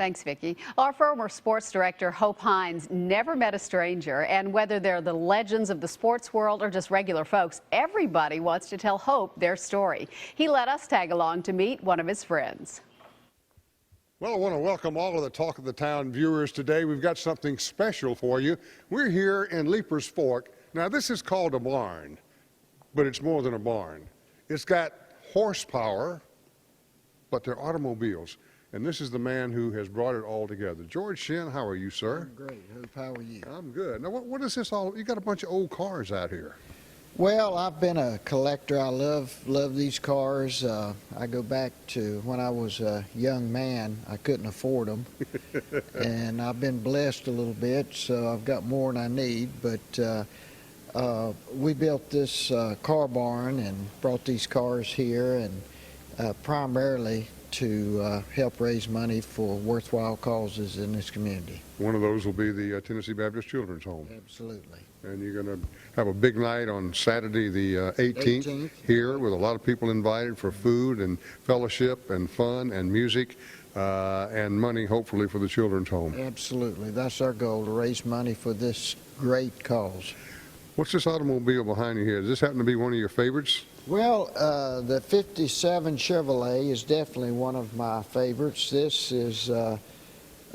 Thanks, Vicki. Our former sports director, Hope Hines, never met a stranger. And whether they're the legends of the sports world or just regular folks, everybody wants to tell Hope their story. He let us tag along to meet one of his friends. Well, I want to welcome all of the Talk of the Town viewers today. We've got something special for you. We're here in Leapers Fork. Now, this is called a barn, but it's more than a barn. It's got horsepower, but they're automobiles. And this is the man who has brought it all together. George Shinn, how are you, sir? I'm great. Hope, how are you? I'm good. Now, what is this all? You got a bunch of old cars out here. Well, I've been a collector. I love these cars. I go back to when I was a young man. I couldn't afford them. And I've been blessed a little bit, so I've got more than I need. But we built this car barn and brought these cars here, and primarily to help raise money for worthwhile causes in this community. One of those will be the Tennessee Baptist Children's Home. Absolutely. And you're going to have a big night on Saturday the 18th here with a lot of people invited for food and fellowship and fun and music and money hopefully for the Children's Home. Absolutely. That's our goal, to raise money for this great cause. What's this automobile behind you here? Does this happen to be one of your favorites? Well, the 57 Chevrolet is definitely one of my favorites. This is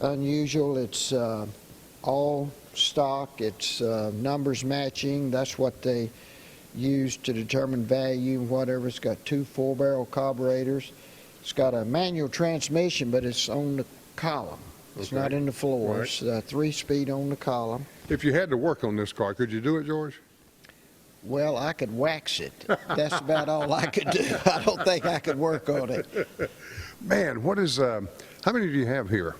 unusual. It's all stock. It's numbers matching. That's what they use to determine value and whatever. It's got two 4-barrel carburetors. It's got a manual transmission, but it's on the column. It's not in the floor. Right. It's 3-speed on the column. If you had to work on this car, could you do it, George? Well, I could wax it. That's about all I could do. I don't think I could work on it. Man, what is, how many do you have here?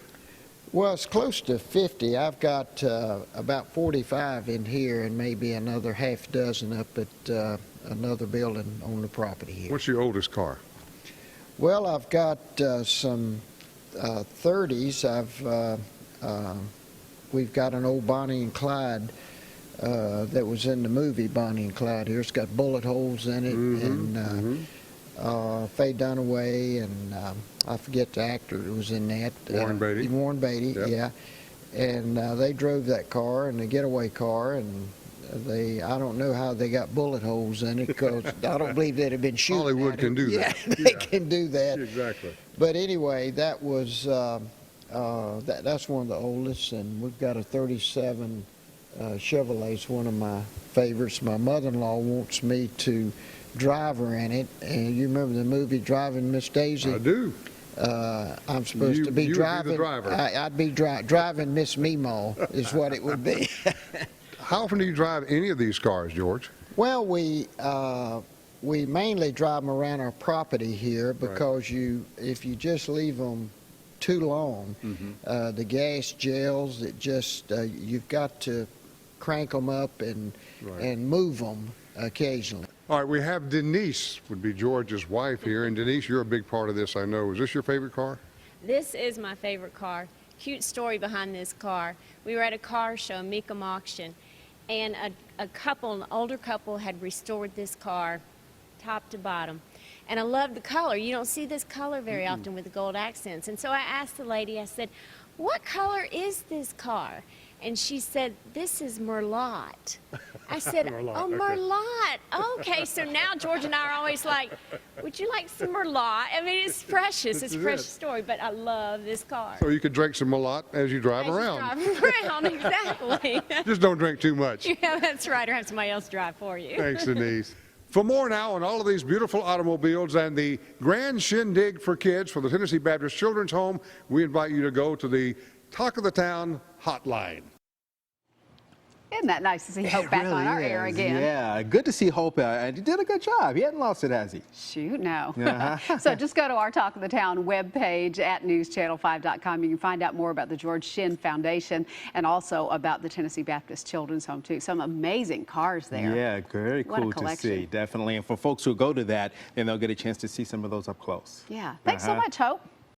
Well, it's close to 50. I've got about 45 in here and maybe another half dozen up at another building on the property here. What's your oldest car? Well, I've got some 30s. We've got an old Bonnie and Clyde that was in the movie Bonnie and Clyde here. It's got bullet holes in it, and Faye Dunaway, and I forget the actor that was in that. Warren Beatty. Warren Beatty, yep. Yeah. And they drove that car, and the getaway car, and I don't know how they got bullet holes in it, because I don't believe they'd have been shooting. Hollywood can do that. Yeah, they can do that. Exactly. But anyway, that was that's one of the oldest, and we've got a 37 Chevrolet. It's one of my favorites. My mother-in-law wants me to drive her in it, and you remember the movie Driving Miss Daisy? I do. I'm supposed to be driving. Be the driver. I'd be driving Miss Meemaw is what it would be. How often do you drive any of these cars, George? Well, we mainly drive them around our property here, because if you just leave them too long, the gas gels. It just you've got to crank them up and move them occasionally. All right, we have Denise, would be George's wife here, and Denise, you're a big part of this, I know. Is this your favorite car? This is my favorite car. Cute story behind this car. We were at a car show, Mecum Auction, and an older couple had restored this car top to bottom. And I love the color. You don't see this color very often with the gold accents. And so I asked the lady, I said, "What color is this car?" And she said, "This is Merlot." I said, Merlot, "Oh, Merlot. Okay, so now George and I are always like, would you like some Merlot? I mean, it's precious. It's a precious story, but I love this car. So you could drink some Merlot as you drive around. Drive around, exactly. Just don't drink too much. Yeah, that's right, or have somebody else drive for you. Thanks, Denise. For more now on all of these beautiful automobiles and the grand shindig for kids for the Tennessee Baptist Children's Home, we invite you to go to the Talk of the Town hotline. Isn't that nice to see Hope back on our air again? Yeah, good to see Hope, and he did a good job. He hadn't lost it, has he? Shoot, no. So just go to our Talk of the Town webpage at newschannel5.com. You can find out more about the George Shinn Foundation and also about the Tennessee Baptist Children's Home, too. Some amazing cars there. Yeah, very cool to see, definitely. And for folks who go to that, then they'll get a chance to see some of those up close. Yeah. Thanks so much, Hope.